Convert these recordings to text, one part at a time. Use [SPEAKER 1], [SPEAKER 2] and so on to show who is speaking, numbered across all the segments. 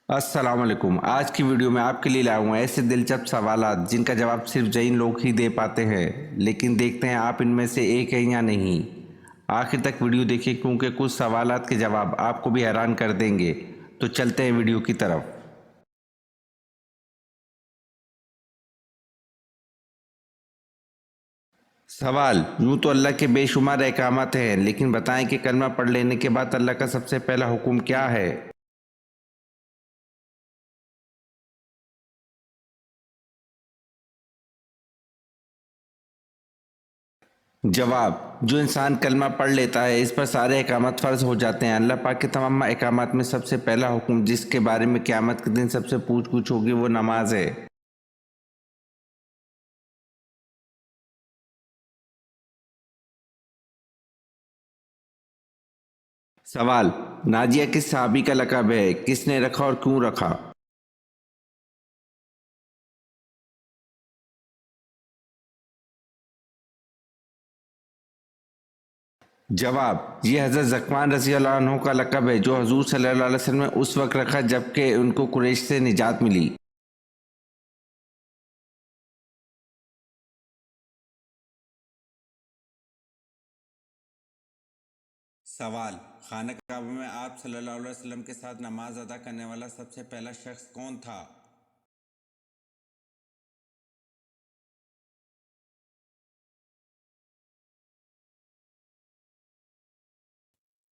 [SPEAKER 1] السلام علیکم۔ آج کی ویڈیو میں آپ کے لیے لایا ہوں ایسے دلچسپ سوالات جن کا جواب صرف جین لوگ ہی دے پاتے ہیں، لیکن دیکھتے ہیں آپ ان میں سے ایک ہیں یا نہیں۔ آخر تک ویڈیو دیکھیں کیونکہ کچھ سوالات کے جواب آپ کو بھی حیران کر دیں گے۔ تو چلتے ہیں ویڈیو کی طرف۔ سوال: یوں تو اللہ کے بے شمار احکامات ہیں، لیکن بتائیں کہ کلمہ پڑھ لینے کے بعد اللہ کا سب سے پہلا حکم کیا ہے؟ جواب: جو انسان کلمہ پڑھ لیتا ہے اس پر سارے احکامات فرض ہو جاتے ہیں۔ اللہ پاک کے تمام احکامات میں سب سے پہلا حکم جس کے بارے میں قیامت کے دن سب سے پوچھ گچھ ہوگی وہ نماز ہے۔ سوال: ناجیہ کس صحابی کا لقب ہے؟ کس نے رکھا اور کیوں رکھا؟ جواب: یہ حضرت ذکوان رضی اللہ عنہ کا لقب ہے جو حضور صلی اللہ علیہ وسلم نے اس وقت رکھا جبکہ ان کو قریش سے نجات ملی۔ سوال: خانہ کعبہ میں آپ صلی اللہ علیہ وسلم کے ساتھ نماز ادا کرنے والا سب سے پہلا شخص کون تھا؟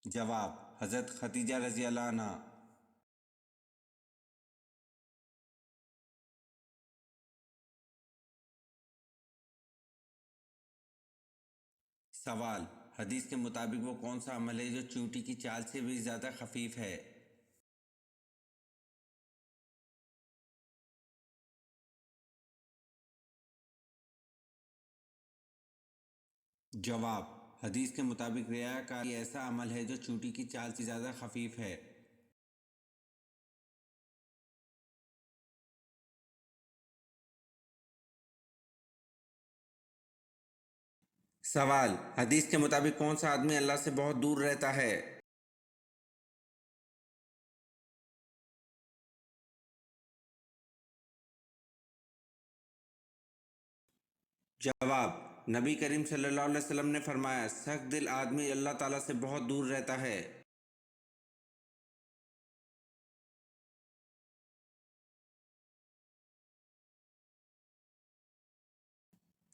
[SPEAKER 1] جواب: حضرت خدیجہ رضی اللہ عنہ۔ سوال: حدیث کے مطابق وہ کون سا عمل ہے جو چیونٹی کی چال سے بھی زیادہ خفیف ہے؟ جواب: حدیث کے مطابق ریاکاری ایسا عمل ہے جو چیونٹی کی چال سے زیادہ خفیف ہے۔ سوال: حدیث کے مطابق کون سا آدمی اللہ سے بہت دور رہتا ہے؟ جواب: نبی کریم صلی اللہ علیہ وسلم نے فرمایا سخت دل آدمی اللہ تعالیٰ سے بہت دور رہتا ہے۔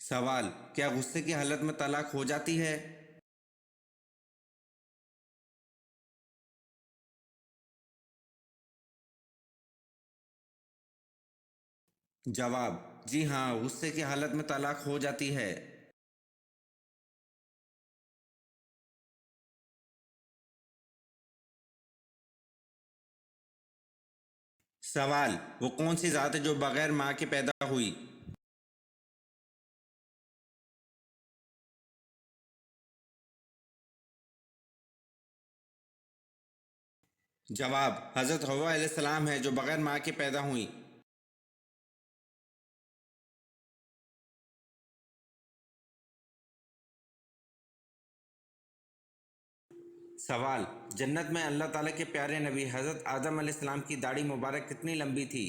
[SPEAKER 1] سوال: کیا غصے کی حالت میں طلاق ہو جاتی ہے؟ جواب: جی ہاں، غصے کی حالت میں طلاق ہو جاتی ہے۔ سوال: وہ کون سی ذات ہے جو بغیر ماں کے پیدا ہوئی؟ جواب: حضرت حوا علیہ السلام ہے جو بغیر ماں کے پیدا ہوئی۔ سوال: جنت میں اللہ تعالیٰ کے پیارے نبی حضرت آدم علیہ السلام کی داڑھی مبارک کتنی لمبی تھی؟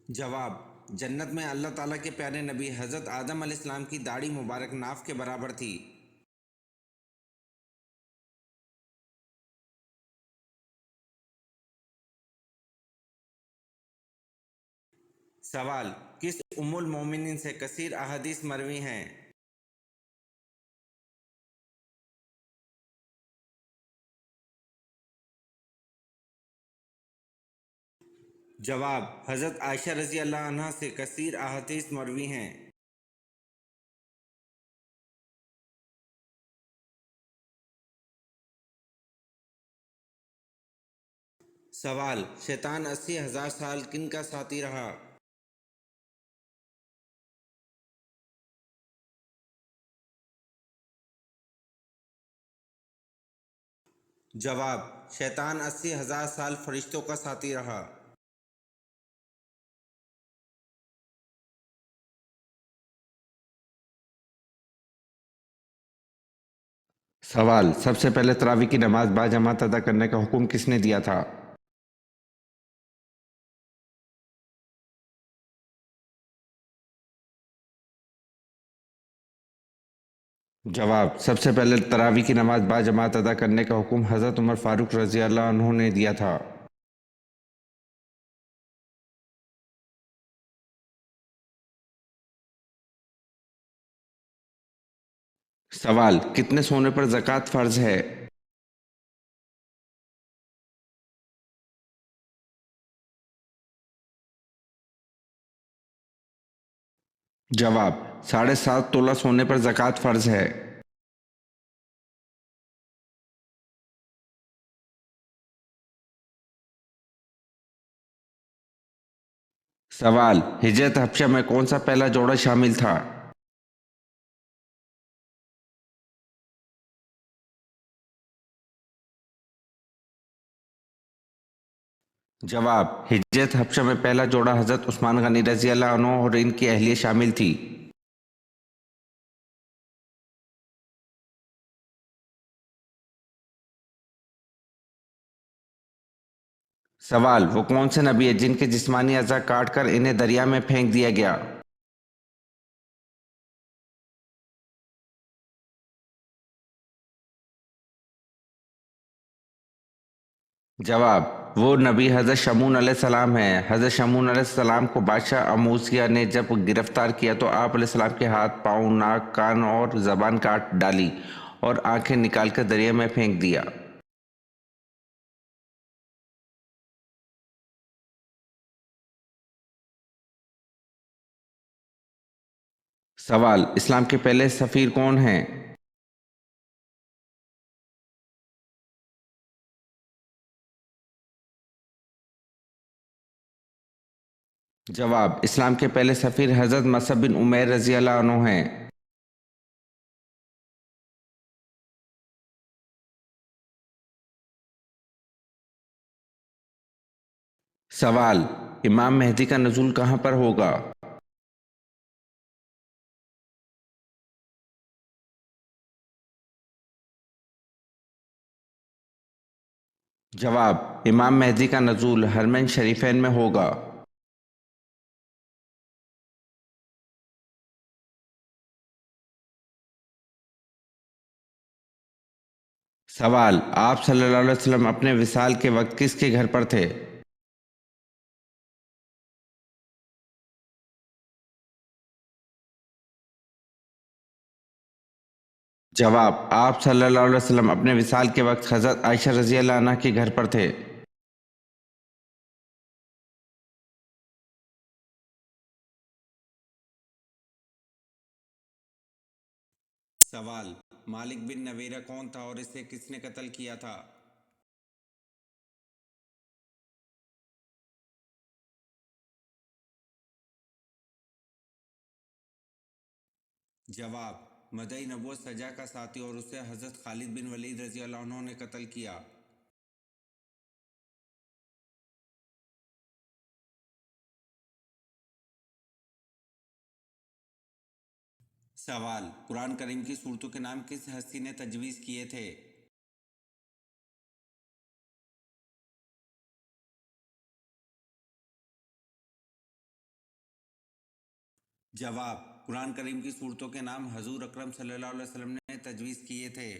[SPEAKER 1] جواب: جنت میں اللہ تعالیٰ کے پیارے نبی حضرت آدم علیہ السلام کی داڑھی مبارک ناف کے برابر تھی۔ سوال: کس ام المومنین سے کثیر احادیث مروی ہیں؟ جواب: حضرت عائشہ رضی اللہ عنہ سے کثیر احادیث مروی ہیں۔ سوال: شیطان 80,000 سال کن کا ساتھی رہا؟ جواب: شیطان 80,000 سال فرشتوں کا ساتھی رہا۔ सवाल, सबसे पहले तरावी की नमाज बाजमात अदा करने का हुक्म किसने दिया था? जवाब, सबसे पहले तरावी की नमाज बाजमात अदा करने का हुक्म हज़रत उमर फारूक रज़ी अल्लाह अन्हु ने दिया था। सवाल, कितने सोने पर ज़कात फ़र्ज़ है? जवाब, 7.5 तोला सोने पर ज़कात फ़र्ज़ है। सवाल, हिजरत हबशा में कौन सा पहला जोड़ा शामिल था? जवाब, हिजरत हबशा में पहला जोड़ा हज़रत उस्मान गनी रज़ी अल्लाह अन्हु और इनकी अहलिया शामिल थी। सवाल, वो कौन से नबी है जिनके जिस्मानी अज़ा काट कर इन्हें दरिया में फेंक दिया गया? जवाब, वो नबी हज़रत शमून अलैहिस्सलाम हैं। हज़रत शमून अलैहिस्सलाम को बादशाह अमूसिया ने जब गिरफ्तार किया तो आप अलैहिस्सलाम के हाथ, पाँव, नाक, कान और ज़बान काट डाली और आंखें निकालकर दरिया में फेंक दिया। सवाल, इस्लाम के पहले सफ़ीर कौन हैं? जवाब, इस्लाम के पहले सफ़ीर हज़रत मसअब बिन उमैर रज़ी अल्लाह अन्हु हैं। सवाल, इमाम मेहदी का नुज़ूल कहाँ पर होगा? जवाब, इमाम मेहदी का नुज़ूल हरमैन शरीफैन में होगा। सवाल, आप सल्लल्लाहु अलैहि वसल्लम अपने विसाल के वक्त किसके घर पर थे? जवाब, आप सल्लल्लाहु अलैहि वसल्लम अपने विसाल के वक्त हज़रत आयशा रज़ी अल्लाह अन्हा के घर पर थे। सवाल, मालिक बिन नवेरा कौन था और इसे किसने कत्ल किया था? जवाब, मदई नबूवत सजा का साथी और उसे हज़रत खालिद बिन वलीद रज़ी अल्लाह अन्हु ने कत्ल किया। सवाल, कुरान करीम की सूरतों के नाम किस हस्ती ने तजवीज़ किए थे? जवाब, कुरान करीम की सूरतों के नाम हजूर अकरम सल्लल्लाहु अलैहि वसल्लम ने तजवीज़ किए थे।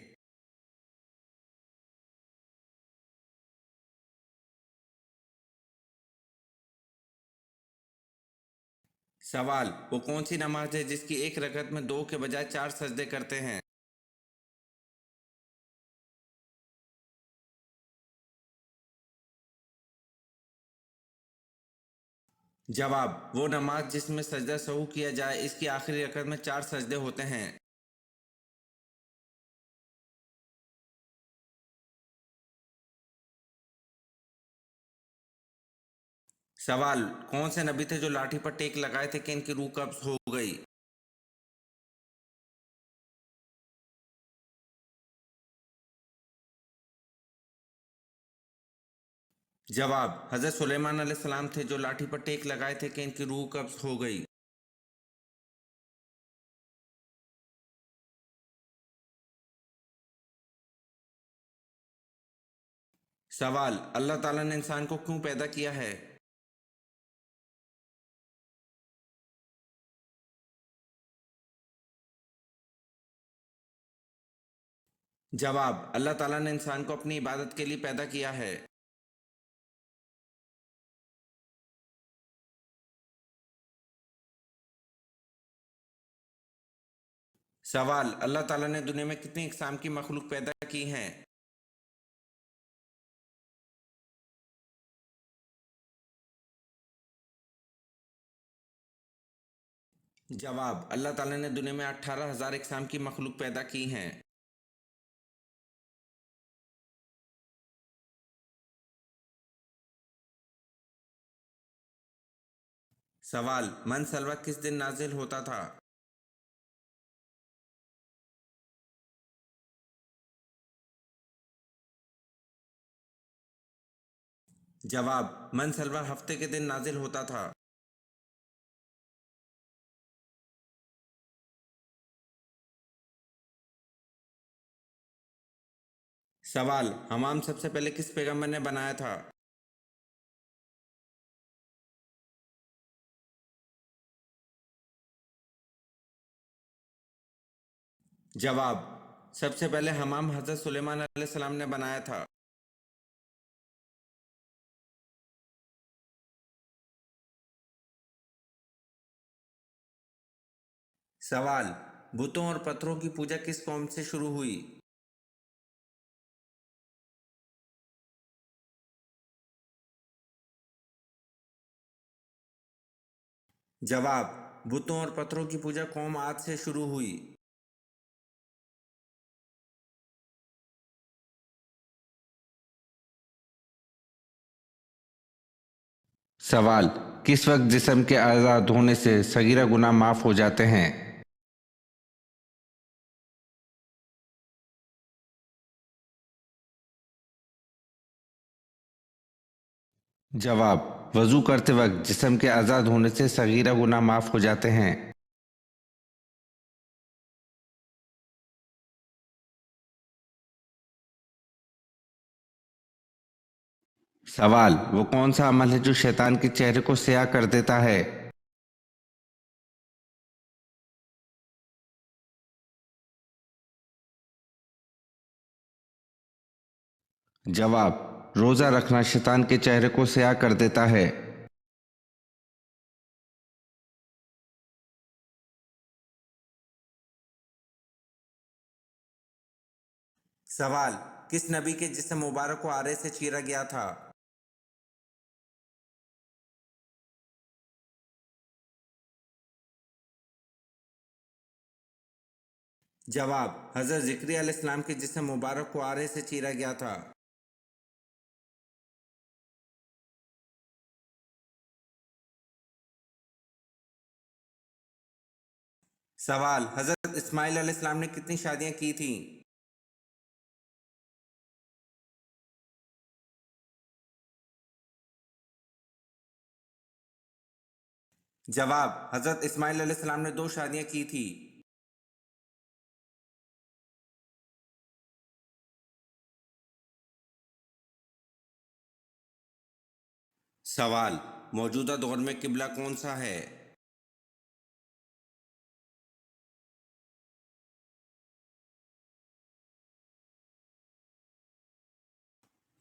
[SPEAKER 1] सवाल, वो कौन सी नमाज है जिसकी एक रकत में दो के बजाय चार सजदे करते हैं? जवाब, वो नमाज जिसमें सजदा सहू किया जाए इसकी आखिरी रकत में चार सजदे होते हैं। सवाल, कौन से नबी थे जो लाठी पर टेक लगाए थे कि इनकी रूह कब्ज हो गई? जवाब, हजरत सुलेमान अलैहिस्सलाम थे जो लाठी पर टेक लगाए थे कि इनकी रूह कब्ज हो गई। سوال: اللہ تعالیٰ نے انسان کو کیوں پیدا کیا ہے؟ جواب: اللہ تعالیٰ نے انسان کو اپنی عبادت کے لیے پیدا کیا ہے۔ سوال: اللہ تعالیٰ نے دنیا میں کتنی اقسام کی مخلوق پیدا کی ہیں؟ جواب: اللہ تعالیٰ نے دنیا میں 18,000 اقسام کی مخلوق پیدا کی ہیں۔ سوال: من سلوہ کس دن نازل ہوتا تھا؟ جواب: من سلوہ ہفتے کے دن نازل ہوتا تھا۔ سوال: حمام سب سے پہلے کس پیغمبر نے بنایا تھا؟ جواب: سب سے پہلے حمام حضرت سلیمان علیہ السلام نے بنایا تھا۔ سوال: بتوں اور پتھروں کی پوجا کس قوم سے شروع ہوئی؟ جواب: بتوں اور پتھروں کی پوجا قوم عاد سے شروع ہوئی۔ سوال: کس وقت جسم کے آزاد ہونے سے صغیرہ گناہ معاف ہو جاتے ہیں؟ جواب: وضو کرتے وقت جسم کے آزاد ہونے سے صغیرہ گناہ معاف ہو جاتے ہیں۔ سوال: وہ کون سا عمل ہے جو شیطان کے چہرے کو سیاہ کر دیتا ہے؟ جواب: روزہ رکھنا شیطان کے چہرے کو سیاہ کر دیتا ہے۔ سوال: کس نبی کے جسم مبارک کو آرے سے چیرا گیا تھا؟ جواب: حضرت زکریا علیہ السلام کے جسم مبارک کو آرے سے چیرا گیا تھا۔ سوال: حضرت اسماعیل علیہ السلام نے کتنی شادیاں کی تھیں؟ جواب: حضرت اسماعیل علیہ السلام نے 2 شادیاں کی تھی۔ سوال: موجودہ دور میں قبلہ کون سا ہے؟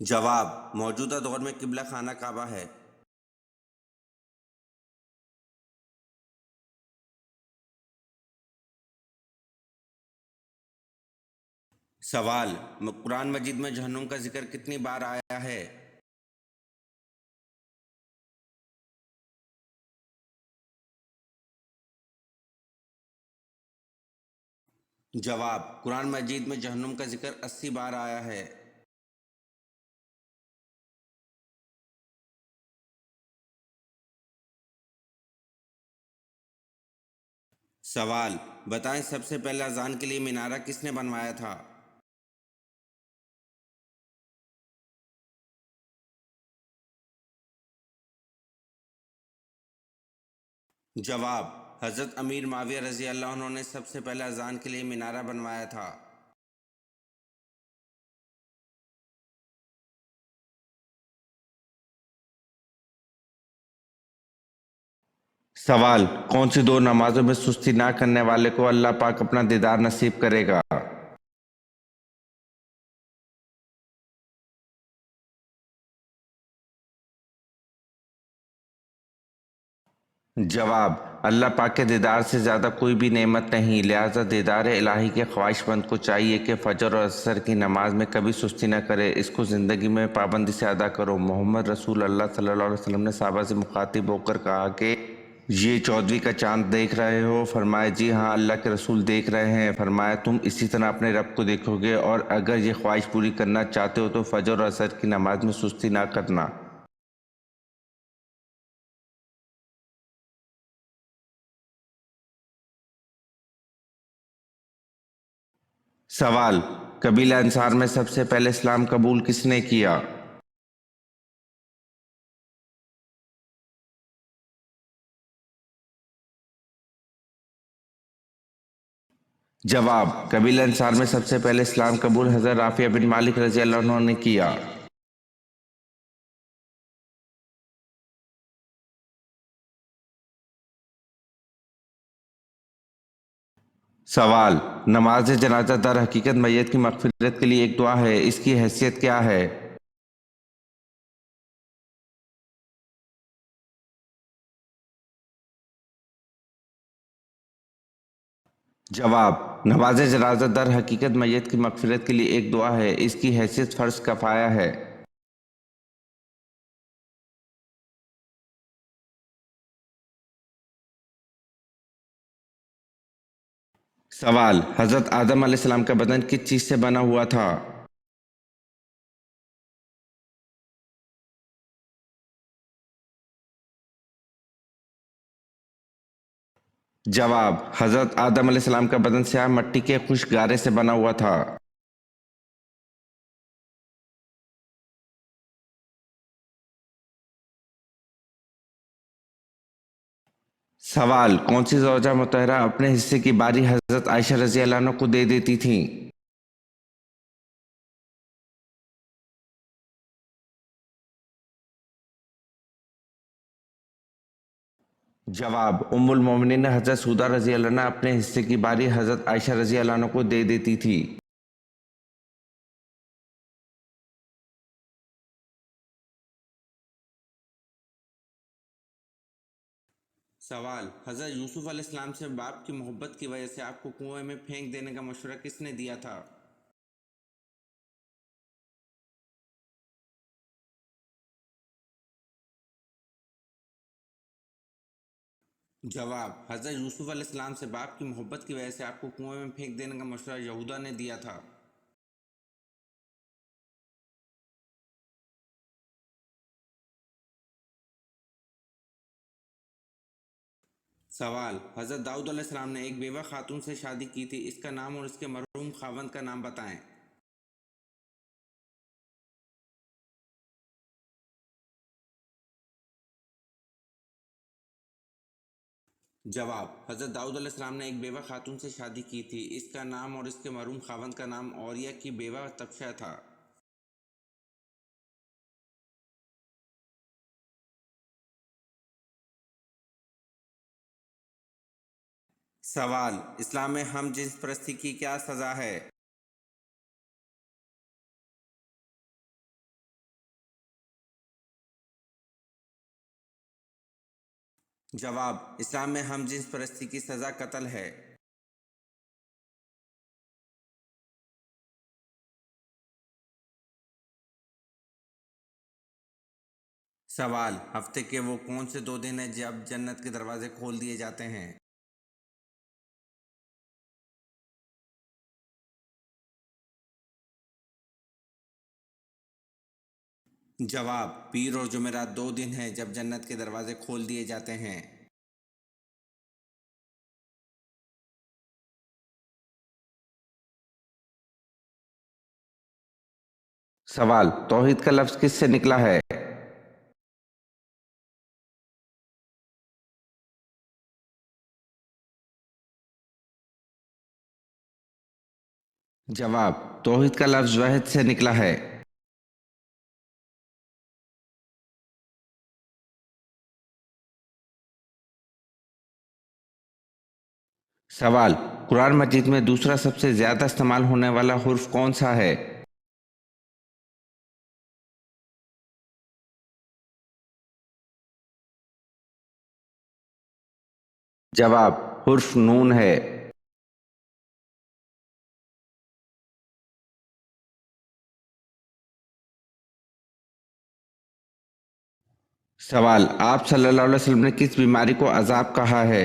[SPEAKER 1] جواب: موجودہ دور میں قبلہ خانہ کعبہ ہے۔ سوال: قرآن مجید میں جہنم کا ذکر کتنی بار آیا ہے؟ جواب: قرآن مجید میں جہنم کا ذکر 80 بار آیا ہے۔ سوال: بتائیں سب سے پہلے اذان کے لیے مینارہ کس نے بنوایا تھا؟ جواب: حضرت امیر معاویہ رضی اللہ عنہ نے سب سے پہلے اذان کے لیے مینارہ بنوایا تھا۔ सवाल: कौन सी दो नमाजों में सुस्ती ना करने वाले को अल्लाह पाक अपना दीदार नसीब करेगा? जवाब: अल्लाह पाक के दीदार से ज़्यादा कोई भी नेमत नहीं, लिहाजा दीदार इलाही के ख्वाहिशमंद को चाहिए कि फजर और असर की नमाज में कभी सुस्ती न करे, इसको ज़िंदगी में पाबंदी से अदा करो। मोहम्मद रसूल अल्लाह सल्लल्लाहु अलैहि वसल्लम ने सहाबा से मुखातिब होकर कहा कि ये 14वीं का चांद देख रहे हो? फरमाया जी हाँ। अल्लाह के रसूल देख रहे हैं। फरमाया तुम इसी तरह अपने रब को देखोगे, और अगर ये ख्वाहिश पूरी करना चाहते हो तो फजर और असर की नमाज में सुस्ती ना करना। सवाल: कबीला अंसार में सबसे पहले इस्लाम कबूल किसने किया? जवाब: कबीला अंसार में सबसे पहले इस्लाम कबूल हज़रत राफिया बिन मालिक रज़ी अल्लाह अन्हु ने किया। सवाल: नमाज जनाजा दर हकीकत मैयत की मग़फ़िरत के लिए एक दुआ है, इसकी हैसियत क्या है? जवाब: नमाज जनाजा दर हकीकत मैयत की मग़फ़िरत के लिए एक दुआ है, इसकी हैसियत फ़र्ज़ कफ़ाया है। सवाल: हज़रत आदम अलैहिस्सलाम का बदन किस चीज़ से बना हुआ था? जवाब: हज़रत आदम अलैहिस्सलाम का बदन स्याह मट्टी के खुश्क गारे से बना हुआ था। सवाल: कौन सी ज़ौजा मुतहरा अपने हिस्से की बारी हज़रत आयशा रज़ी अल्लाह अन्हा को दे देती थीं? जवाब: उम्मुल मोमिनीन हज़रत सौदा रज़ी अल्लाह अन्हा अपने हिस्से की बारी हज़रत आयशा रज़ी अल्लाह अन्हा को दे देती थी। सवाल: हज़रत यूसुफ अलैहिस्सलाम से बाप की मोहब्बत की वजह से आपको कुएं में फेंक देने का मशवरा किसने दिया था? जवाब: हज़रत यूसुफ अलैहिस्सलाम से बाप की मोहब्बत की वजह से आपको कुएं में फेंक देने का मशवरा यहूदा ने दिया था। सवाल: हज़रत दाऊद अलैहिस्सलाम ने एक बेवा खातून से शादी की थी, इसका नाम और इसके मरहूम खावंद का नाम बताएं। जवाब: हज़रत दाऊद अलैहिस्सलाम ने एक बेवा खातून से शादी की थी, इसका नाम और इसके मरहूम खावंद का नाम औरिया की बेवा तबशा था। सवाल: इस्लाम में हम जिन्स परस्ती की क्या सज़ा है? जवाब: इस्लाम में हम जिन्स परस्ती की सज़ा कत्ल है। सवाल: हफ्ते के वो कौन से 2 दिन हैं जब जन्नत के दरवाजे खोल दिए जाते हैं? जवाब: पीर और जुमेरात 2 दिन हैं जब जन्नत के दरवाजे खोल दिए जाते हैं। सवाल: तौहीद का लफ्ज़ किस से निकला है? जवाब: तौहीद का लफ्ज़ वहद से निकला है। सवाल, कुरान मजीद में दूसरा सबसे ज्यादा इस्तेमाल होने वाला हुर्फ कौन सा है? जवाब, हुर्फ नून है। सवाल, आप सल्लल्लाहु अलैहि वसल्लम ने किस बीमारी को अजाब कहा है?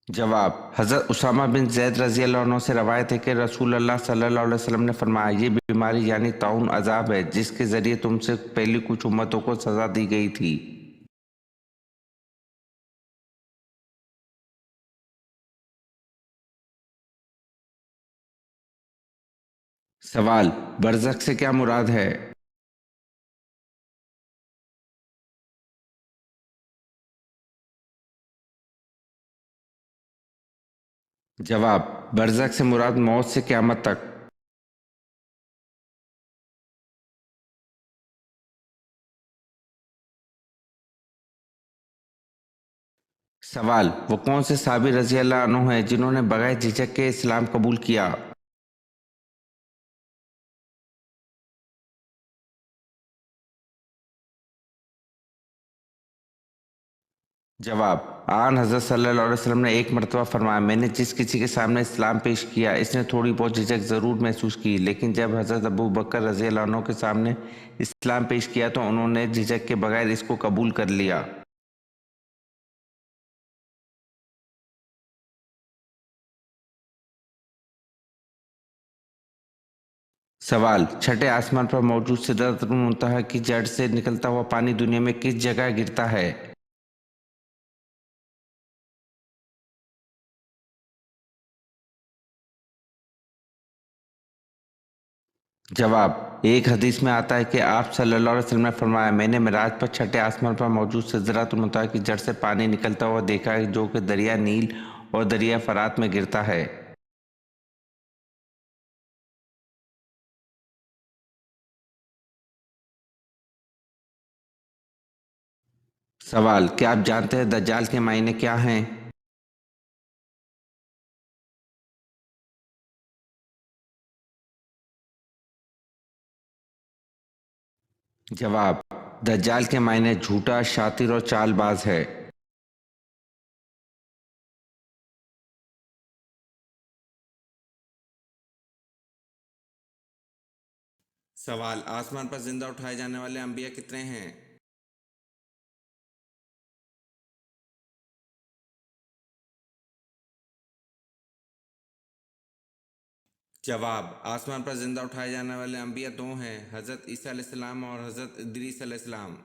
[SPEAKER 1] जवाब, हज़रत उसामा बिन ज़ैद रज़ी अल्लाह अन्हु से रवायत है कि रसूल अल्लाह सल्लल्लाहु अलैहि वसल्लम ने फरमाया, ये बीमारी यानी ताउन अजाब है जिसके ज़रिए तुमसे पहली कुछ उम्मतों को सज़ा दी गई थी। सवाल, बरज़ख से क्या मुराद है? जवाब, बरज़ख से मुराद मौत से क़यामत तक। सवाल, वो कौन से साहबी रज़ी अल्लाह अन्हु हैं जिन्होंने बगैर झिझक के इस्लाम कबूल किया? जवाब, आन हज़रत सल्लल्लाहु अलैहि वसल्लम ने एक मरतबा फरमाया, मैंने जिस किसी के सामने इस्लाम पेश किया इसने थोड़ी बहुत झिझक ज़रूर महसूस की, लेकिन जब हज़रत अबू बकर रज़ी अल्लाह अन्हु के सामने इस्लाम पेश किया तो उन्होंने झिझक के बगैर इसको कबूल कर लिया। सवाल, छठे आसमान पर मौजूद सिदरतुल मुंतहा की जड़ से निकलता हुआ पानी दुनिया में किस जगह गिरता है? जवाब, एक हदीस में आता है कि आप सल्लल्लाहु अलैहि वसल्लम ने फरमाया, मैंने मिराज पर छठे आसमान पर मौजूद सिदरतुल मुंतहा की जड़ से पानी निकलता हुआ देखा है जो कि दरिया नील और दरिया फरात में गिरता है। सवाल, क्या आप जानते हैं दज्जाल के मायने क्या हैं? जवाब, दज्जाल के मायने झूठा, शातिर और चालबाज है। सवाल, आसमान पर जिंदा उठाए जाने वाले अंबिया कितने हैं? जवाब, आसमान पर जिंदा उठाए जाने वाले अंबिया दो हैं, हज़रत ईसा अलैहिस्सलाम और हज़रत इदरीस अलैहिस्सलाम।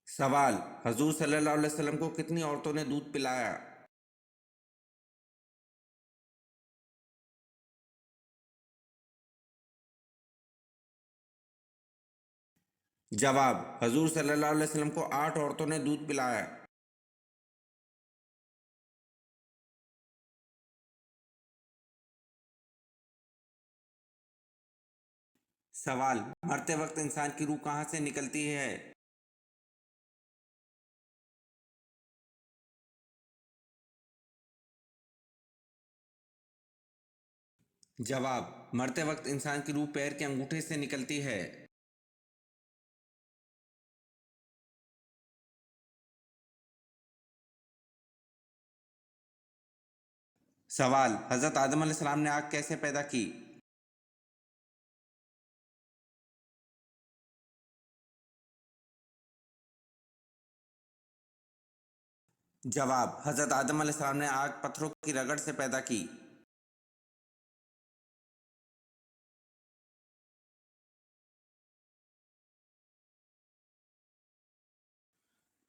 [SPEAKER 1] सवाल, हजूर सल्लल्लाहु अलैहि वसल्लम को कितनी औरतों ने दूध पिलाया? जवाब, हजूर सल्लल्लाहु अलैहि वसल्लम को 8 औरतों ने दूध पिलाया। सवाल, मरते वक्त इंसान की रूह कहाँ से निकलती है? जवाब, मरते वक्त इंसान की रूह पैर के अंगूठे से निकलती है। सवाल, हजरत आदम अलैहिस्सलाम ने आग कैसे पैदा की? जवाब, हजरत आदम अलैहिस्सलाम ने आग पत्थरों की रगड़ से पैदा की।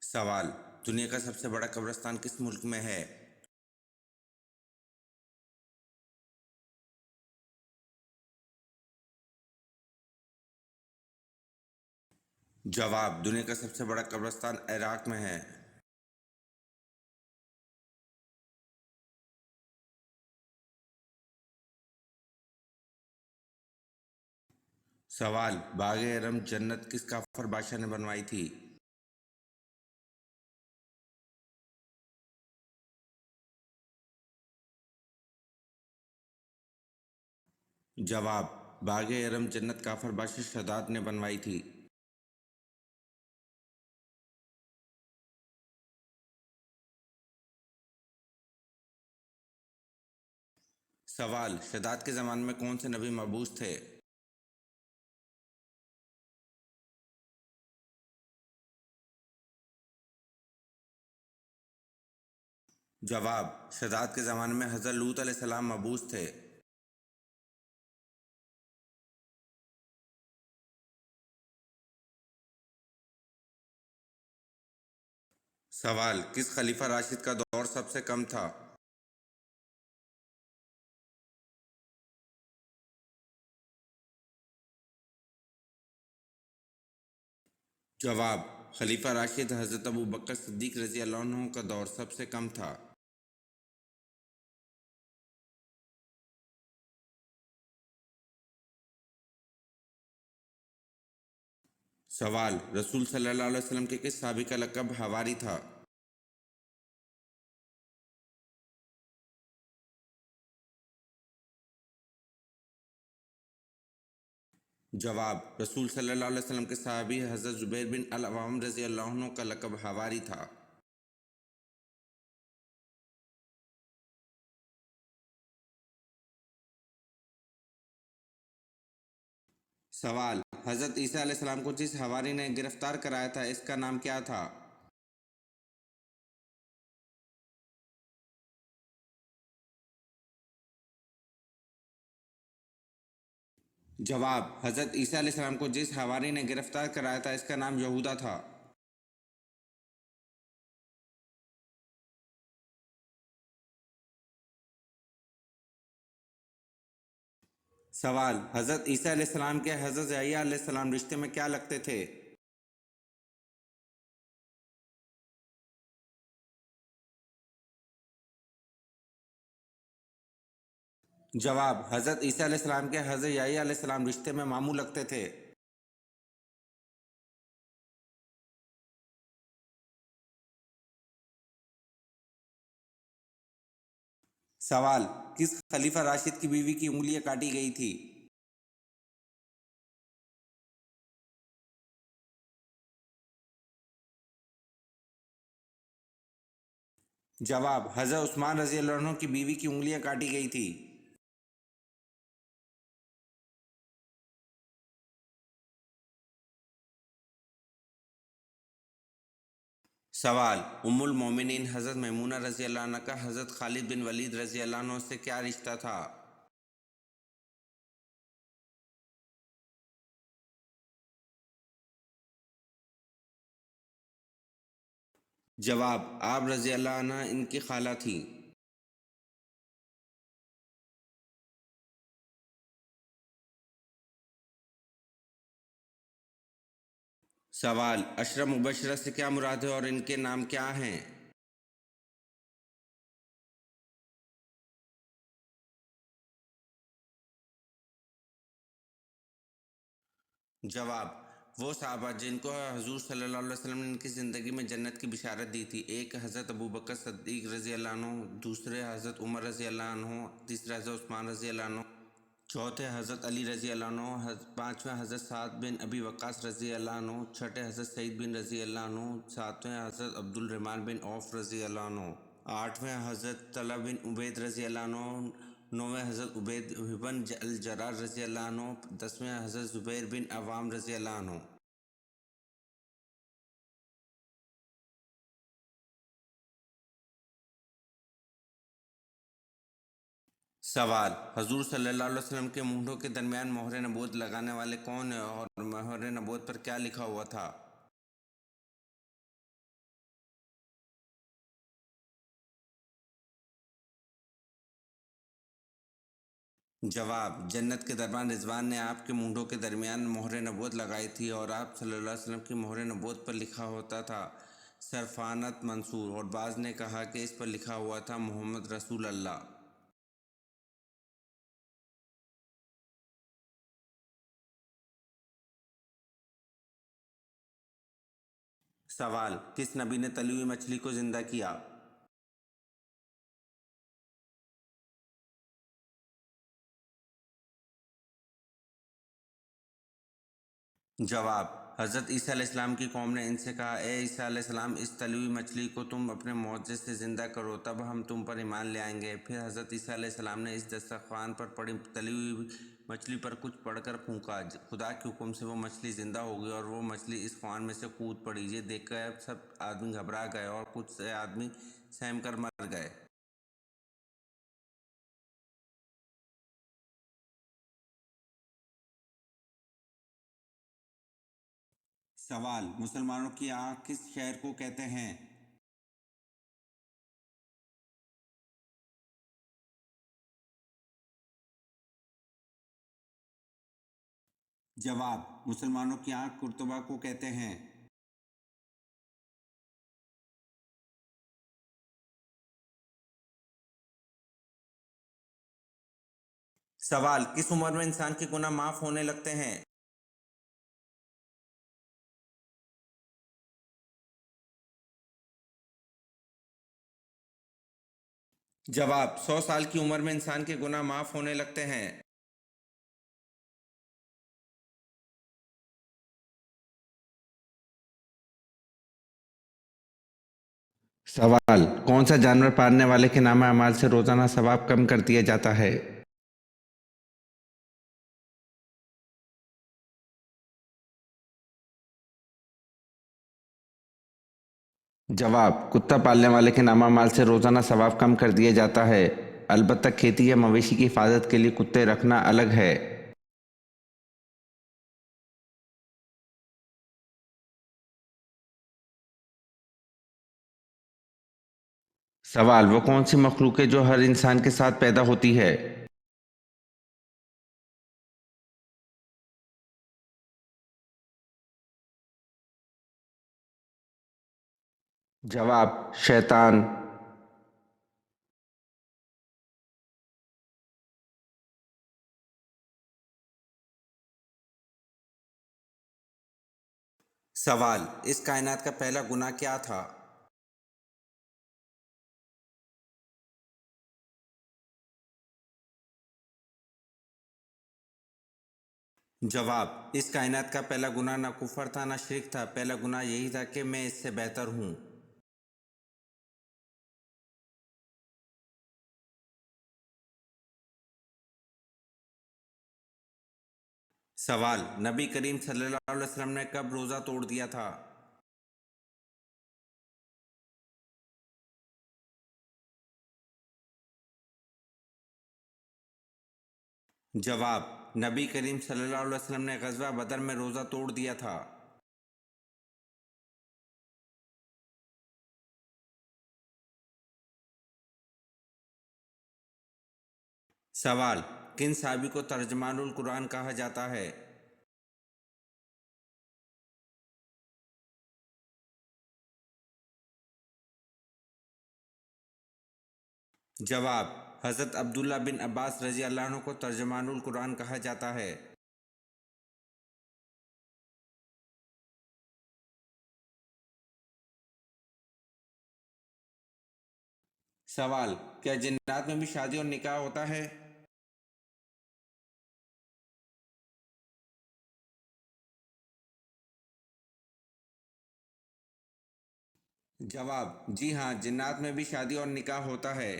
[SPEAKER 1] सवाल, दुनिया का सबसे बड़ा कब्रिस्तान किस मुल्क में है? जवाब, दुनिया का सबसे बड़ा कब्रिस्तान इराक में है। سوال: باغ ارم جنت کس کافر بادشاہ نے بنوائی تھی؟ جواب: باغ ارم جنت کافر بادشاہ شداد نے بنوائی تھی۔ سوال: شداد کے زمانے میں کون سے نبی مبعوث تھے؟ جواب: شداد کے زمانے میں حضرت لوط علیہ السلام مبعوث تھے۔ سوال: کس خلیفہ راشد کا دور سب سے کم تھا؟ جواب: خلیفہ راشد حضرت ابوبکر صدیق رضی اللہ عنہ کا دور سب سے کم تھا۔ سوال: رسول صلی اللہ علیہ وسلم کے کس صحابی کا لقب حواری تھا؟ جواب: رسول صلی اللہ علیہ وسلم کے صحابی حضرت زبیر بن العوام رضی اللہ عنہ کا لقب حواری تھا۔ سوال: حضرت عیسیٰ علیہ السلام کو جس حواری نے گرفتار کرایا تھا اس کا نام کیا تھا؟ جواب: حضرت عیسیٰ علیہ السلام کو جس حواری نے گرفتار کرایا تھا اس کا نام یہودا تھا۔ سوال: حضرت عیسیٰ علیہ السلام کے حضرت یحییٰ علیہ السلام رشتے میں کیا لگتے تھے؟ جواب: حضرت عیسیٰ علیہ السلام کے حضرت یحییٰ علیہ السلام رشتے میں ماموں لگتے تھے۔ سوال: کس خلیفہ راشد کی بیوی کی انگلیاں کاٹی گئی تھی؟ جواب: حضرت عثمان رضی اللہ عنہ کی بیوی کی انگلیاں کاٹی گئی تھی۔ سوال: ام المومنین حضرت میمونہ رضی اللہ عنہ کا حضرت خالد بن ولید رضی اللہ عنہ سے کیا رشتہ تھا؟ جواب: آپ رضی اللہ عنہ ان کی خالہ تھیں۔ سوال: عشرہ مبشرہ سے کیا مراد ہے اور ان کے نام کیا ہیں؟ جواب: وہ صحابہ جن کو حضور صلی اللہ علیہ وسلم نے ان کی زندگی میں جنت کی بشارت دی تھی۔ ایک حضرت ابوبکر صدیق رضی اللہ عنہ، دوسرے حضرت عمر رضی اللہ عنہ، تیسرے حضرت عثمان رضی اللہ عنہ، چوتھے حضرت علی رضی اللہ عنہ، پانچویں حضرت سعد بن ابی وقاص رضی اللہ عنہ، چھٹے حضرت سعید بن رضی اللہ عنہ، ساتویں حضرت عبد الرحمن بن عوف رضی اللہ عنہ، آٹھویں حضرت طلحہ بن عبید رضی اللہ عنہ، نویں حضرت عبید بن الجراح رضی اللہ عنہ، دسویں حضرت زبیر بن عوام رضی اللہ عنہ۔ سوال: حضور صلی اللہ علیہ وسلم کے مونڈھوں کے درمیان مہر نبوت لگانے والے کون ہیں اور مہر نبوت پر کیا لکھا ہوا تھا؟ جواب: جنت کے دربان رضوان نے آپ کے مونڈھوں کے درمیان مہر نبوت لگائی تھی اور آپ صلی اللہ علیہ وسلم کی مہر نبوت پر لکھا ہوتا تھا سرفانت منصور، اور بعض نے کہا کہ اس پر لکھا ہوا تھا محمد رسول اللہ۔ सवाल, किस नबी ने तली हुई मछली को जिंदा किया? जवाब, हज़रत ईसा अलैहिस्सलाम की कौम ने इनसे कहा, ए ईसा अलैहिस्सलाम, इस तली हुई मछली को तुम अपने मुअज्जिज़ से ज़िंदा करो, तब हम तुम पर ईमान ले आएंगे। फिर हज़रत ईसा अलैहिस्सलाम ने इस दस्तरख़्वान पर पड़ी तली हुई मछली पर कुछ पढ़कर फूंका। खुदा के हुक्म से वो मछली ज़िंदा हो गई और वो मछली इस ख़्वान में से कूद पड़ी। ये देखकर सब आदमी घबरा गए और कुछ से आदमी सहम कर मर गए। सवाल, मुसलमानों की आँख किस शहर को कहते हैं? जवाब, मुसलमानों की आँख कुर्तबा को कहते हैं। सवाल, किस उम्र में इंसान के गुनाह माफ होने लगते हैं? जवाब, 100 साल की उम्र में इंसान के गुनाह माफ होने लगते हैं। सवाल, कौन सा जानवर पालने वाले के नाम अमाल से रोजाना सवाब कम कर दिया जाता है? जवाब, कुत्ता पालने वाले के नामा माल से रोजाना सवाब कम कर दिया जाता है। अलबत्ता खेती या मवेशी की हिफाजत के लिए कुत्ते रखना अलग है। सवाल, वो कौन सी मखलूक है जो हर इंसान के साथ पैदा होती है? जवाब, शैतान। सवाल, इस कायनात का पहला गुनाह क्या था? जवाब, इस कायनात का पहला गुनाह ना कुफर था ना शिर्क था, पहला गुनाह यही था कि मैं इससे बेहतर हूँ। सवाल, नबी करीम सल्लल्लाहु अलैहि वसल्लम ने कब रोज़ा तोड़ दिया था? जवाब, नबी करीम सल्लल्लाहु अलैहि वसल्लम ने ग़ज़वा बदर में रोज़ा तोड़ दिया था। सवाल, किन साहबी को तर्जमानुल कुरान कहा जाता है? जवाब, हज़रत अब्दुल्ला बिन अब्बास रज़ी अल्लाह अन्हु को तर्जमानुल कुरान कहा जाता है। सवाल, क्या जिन्नात में भी शादी और निकाह होता है? जवाब, जी हाँ, जिन्नात में भी शादी और निकाह होता है।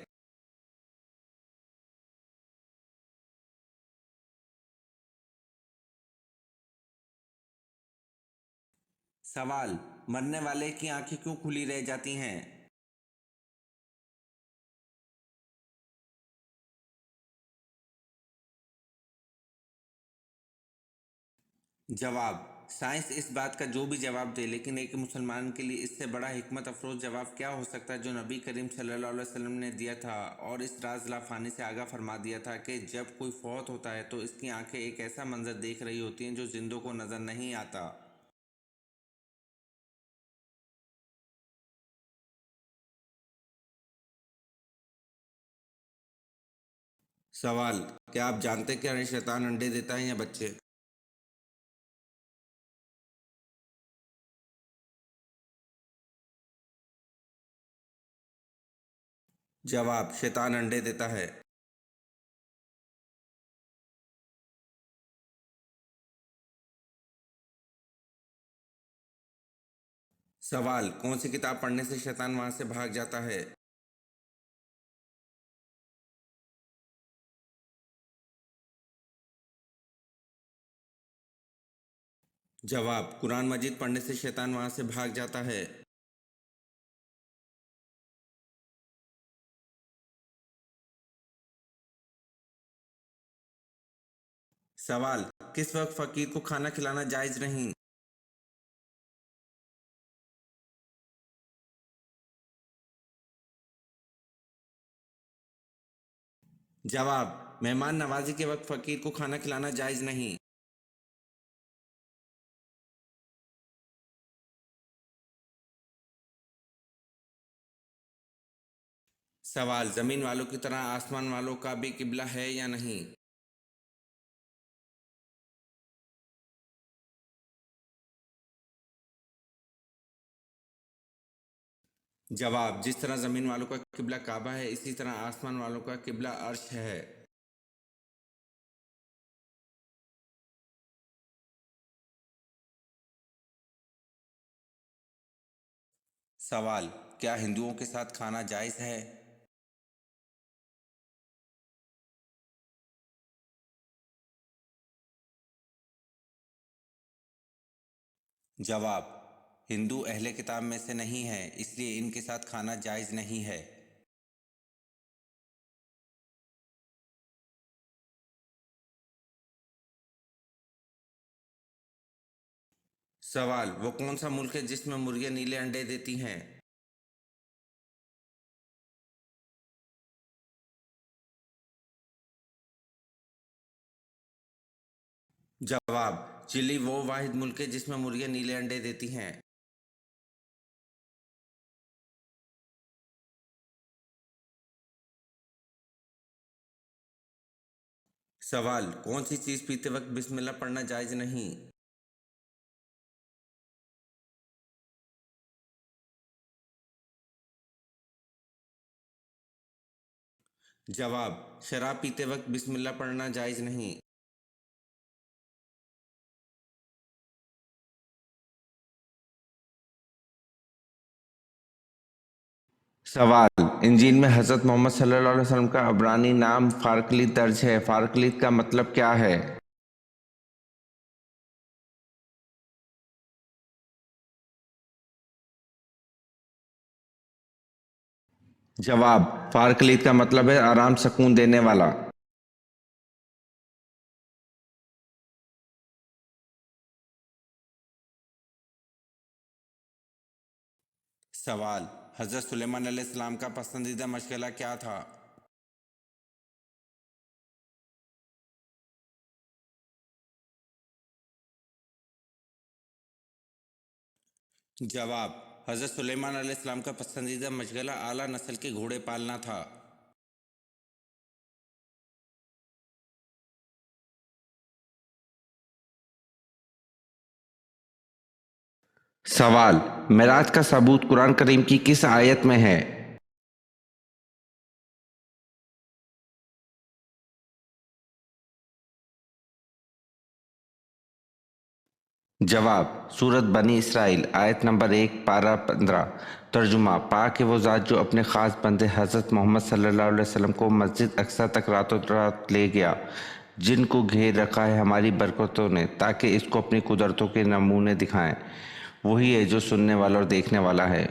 [SPEAKER 1] सवाल, मरने वाले की आंखें क्यों खुली रह जाती हैं? जवाब, साइंस इस बात का जो भी जवाब दे, लेकिन एक मुसलमान के लिए इससे बड़ा हिकमत अफरोज जवाब क्या हो सकता है जो नबी करीम सल्लल्लाहु अलैहि वसल्लम ने दिया था और इस राज लाफानी से आगाह फरमा दिया था कि जब कोई फौत होता है तो इसकी आंखें एक ऐसा मंजर देख रही होती हैं जो जिंदों को नजर नहीं आता। सवाल, क्या आप जानते हैं कि शैतान अंडे देता है या बच्चे? जवाब, शैतान अंडे देता है। सवाल, कौन सी किताब पढ़ने से शैतान वहां से भाग जाता है? जवाब, कुरान मजीद पढ़ने से शैतान वहां से भाग जाता है। सवाल, किस वक्त फकीर को खाना खिलाना जायज नहीं? जवाब, मेहमान नवाजी के वक्त फकीर को खाना खिलाना जायज नहीं। सवाल, जमीन वालों की तरह आसमान वालों का भी किबला है या नहीं? जवाब, जिस तरह जमीन वालों का किबला काबा है, इसी तरह आसमान वालों का किबला अर्श है। सवाल, क्या हिंदुओं के साथ खाना जायज है? जवाब, हिंदू अहले किताब में से नहीं है, इसलिए इनके साथ खाना जायज नहीं है। सवाल, वो कौन सा मुल्क है जिसमें मुर्गियां नीले अंडे देती हैं? जवाब, चिली वो वाहिद मुल्क है जिसमें मुर्गियां नीले अंडे देती हैं। सवाल, कौन सी चीज़ पीते वक्त बिस्मिल्लाह पढ़ना जायज नहीं? जवाब, शराब पीते वक्त बिस्मिल्लाह पढ़ना जायज नहीं। सवाल, इंजील में हज़रत मोहम्मद सल्लल्लाहु अलैहि वसल्लम का अब्रानी नाम फारकलीत दर्ज है, फारकलीत का मतलब क्या है? जवाब, फारकलीत का मतलब है आराम सुकून देने वाला। सवाल, हज़रत सुलेमान अलैहिस्सलाम का पसंदीदा मशगला क्या था? जवाब, हज़रत सुलेमान अलैहिस्सलाम का पसंदीदा मशगला आला नस्ल के घोड़े पालना था। सवाल, मेराज का सबूत कुरान करीम की किस आयत में है? जवाब, सूरत बनी इसराइल आयत नंबर 1 पारा 15। तर्जुमा, पाक है वो ज़ात जो अपने ख़ास बंदे हज़रत मोहम्मद सल्लल्लाहु अलैहि वसल्लम को मस्जिद अक्सा तक रातों रात ले गया, जिनको घेर रखा है हमारी बरकतों ने, ताकि इसको अपनी कुदरतों के नमूने दिखाएं। वही है जो सुनने वाला और देखने वाला है।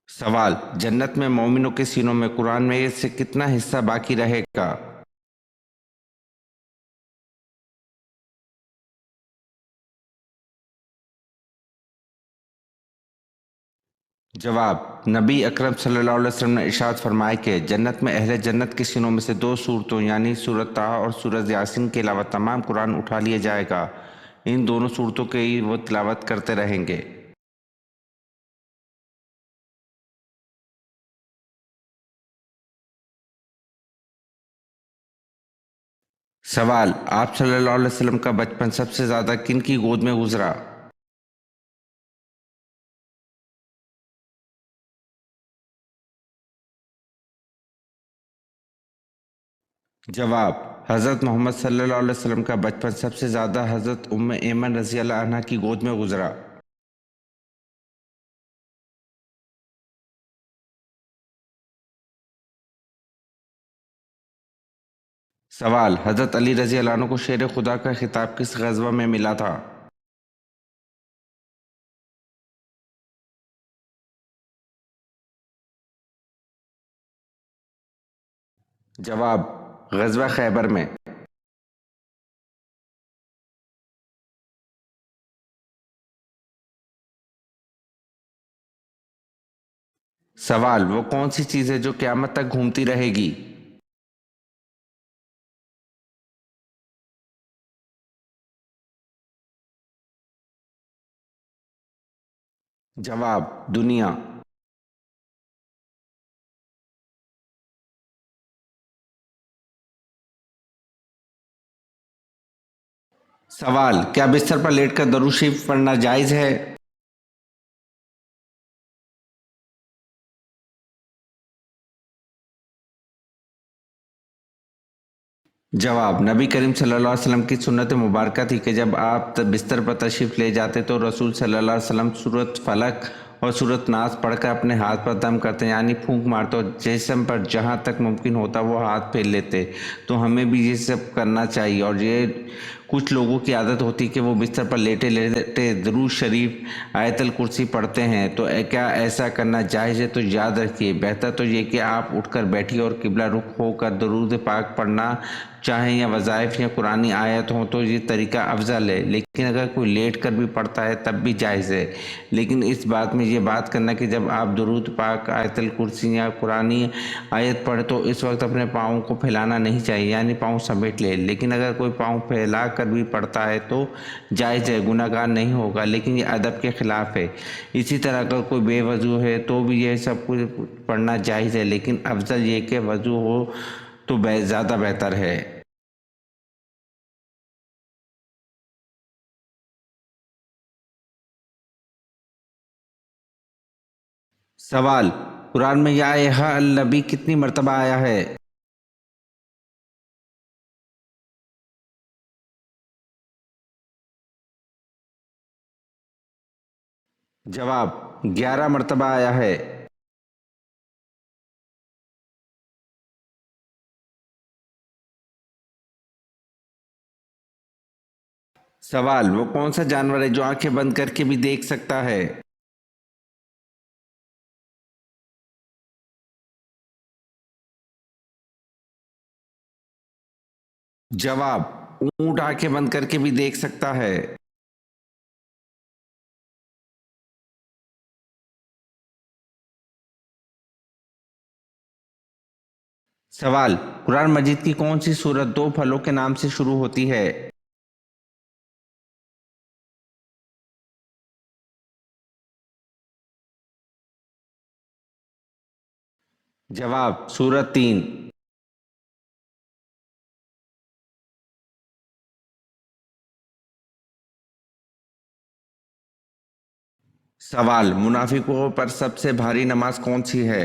[SPEAKER 1] सवाल, जन्नत में मोमिनों के सीनों में कुरान में से कितना हिस्सा बाकी रहेगा? जवाब, नबी अकरम सल्लल्लाहु अलैहि वसल्लम ने इरशाद फरमाया कि जन्नत में अहले जन्नत के सीनों में से दो सूरतों यानी सूरत ताहा और सूरत यासीन के अलावा तमाम कुरान उठा लिया जाएगा। इन दोनों सूरतों की ही वो तिलावत करते रहेंगे। सवाल, आप सल्लल्लाहु अलैहि वसल्लम का बचपन सबसे ज्यादा किन की गोद में गुजरा? जवाब, हजरत मोहम्मद सल्लल्लाहु अलैहि वसल्लम का बचपन सबसे ज्यादा हजरत उम्मे ऐमन रजी अल्लाह अन्हा की गोद में गुजरा। सवाल, हजरत अली रजी अल्लाह अन्हु को शेर खुदा का खिताब किस गज़वा में मिला था? जवाब, गज़वा खैबर में। सवाल, वो कौन सी चीज़ है जो क़यामत तक घूमती रहेगी? जवाब, दुनिया। सवाल, क्या बिस्तर पर लेटकर दरूद शरीफ पढ़ना जायज़ है? जवाब, नबी करीम सल्लल्लाहु अलैहि वसल्लम की सुन्नत मुबारक थी कि जब आप बिस्तर पर तशरीफ़ ले जाते तो रसूल सल्लल्लाहु अलैहि वसल्लम सूरत फलक और सूरत नास पढ़कर अपने हाथ पर दम करते यानी फूंक मारते और जिस्म पर जहाँ तक मुमकिन होता वो हाथ फेर लेते। तो हमें भी ये सब करना चाहिए। और ये कुछ लोगों की आदत होती है कि वो बिस्तर पर लेटे लेटे दरूद शरीफ आयतल कुर्सी पढ़ते हैं। तो क्या ऐसा करना जायज़ है? तो याद रखिए, बेहतर तो ये कि आप उठकर बैठिए और किबला रुख होकर दरूद पाक पढ़ना चाहें या वज़ाइफ या कुरानी आयत हो तो ये तरीका अफजल है। लेकिन अगर कोई लेट कर भी पढ़ता है तब भी जायज़ है। लेकिन इस बात में ये बात करना कि जब आप दरूद पाक आयतल कुर्सी या कुरानी आयत पढ़े तो इस वक्त अपने पाँव को फैलाना नहीं चाहिए यानी पाँव समेट ले। लेकिन अगर कोई पाँव फैला कर भी पढ़ता है तो जायज़ है, गुनहगार नहीं होगा, लेकिन ये अदब के ख़िलाफ़ है। इसी तरह अगर कोई बेवजू है तो भी ये सब कुछ पढ़ना जायज़ है, लेकिन अफजल ये कि वजू हो तो ज़्यादा बेहतर है। सवाल, कुरान में या अय्युहा अल नबी कितनी मर्तबा आया है? जवाब, 11 मर्तबा आया है। सवाल, वो कौन सा जानवर है जो आंखें बंद करके भी देख सकता है? जवाब, ऊंट आंखें बंद करके भी देख सकता है। सवाल, कुरान मजीद की कौन सी सूरत दो फलों के नाम से शुरू होती है? जवाब, सूरत 3। सवाल, मुनाफिकों पर सबसे भारी नमाज कौन सी है?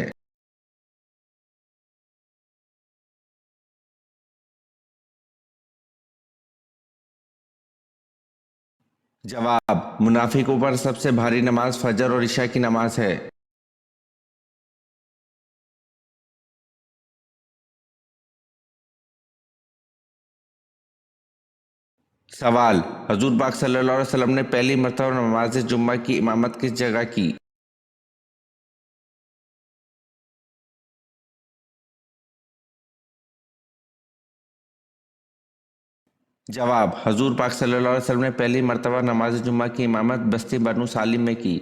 [SPEAKER 1] जवाब, मुनाफिकों पर सबसे भारी नमाज फजर और इशा की नमाज है। सवाल, हजूर पाक सल्लल्लाहु अलैहि वसल्लम ने पहली मरतबा नमाज जुम्मा की इमामत किस जगह की? जवाब, हजूर पाक सल्लल्लाहु अलैहि वसल्लम ने पहली मरतबा नमाज जुम्मा की इमामत बस्ती बनु सालिम में की।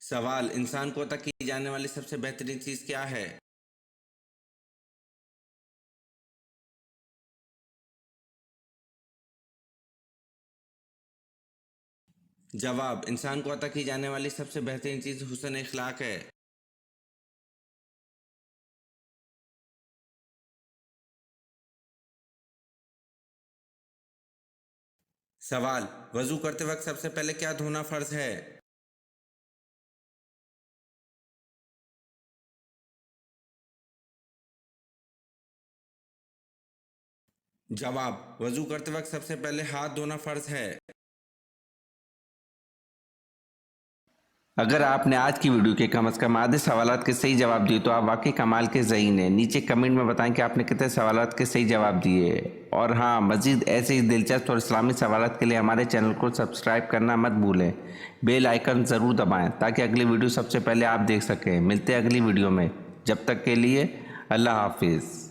[SPEAKER 1] सवाल, इंसान को अता की जाने वाली सबसे बेहतरीन चीज़ क्या है? جواب: انسان کو عطا کی جانے والی سب سے بہترین چیز حسن اخلاق ہے۔ سوال: وضو کرتے وقت سب سے پہلے کیا دھونا فرض ہے؟ جواب: وضو کرتے وقت سب سے پہلے ہاتھ دھونا فرض ہے۔ اگر آپ نے آج کی ویڈیو کے کم از کم آدھے سوالات کے صحیح جواب دیے تو آپ واقعی کمال کے ذہین ہیں۔ نیچے کمنٹ میں بتائیں کہ آپ نے کتنے سوالات کے صحیح جواب دیے، اور ہاں، مزید ایسے ہی دلچسپ اور اسلامی سوالات کے لیے ہمارے چینل کو سبسکرائب کرنا مت بھولیں۔ بیل آئیکن ضرور دبائیں تاکہ اگلی ویڈیو سب سے پہلے آپ دیکھ سکیں۔ ملتے ہیں اگلی ویڈیو میں، جب تک کے لیے اللہ حافظ۔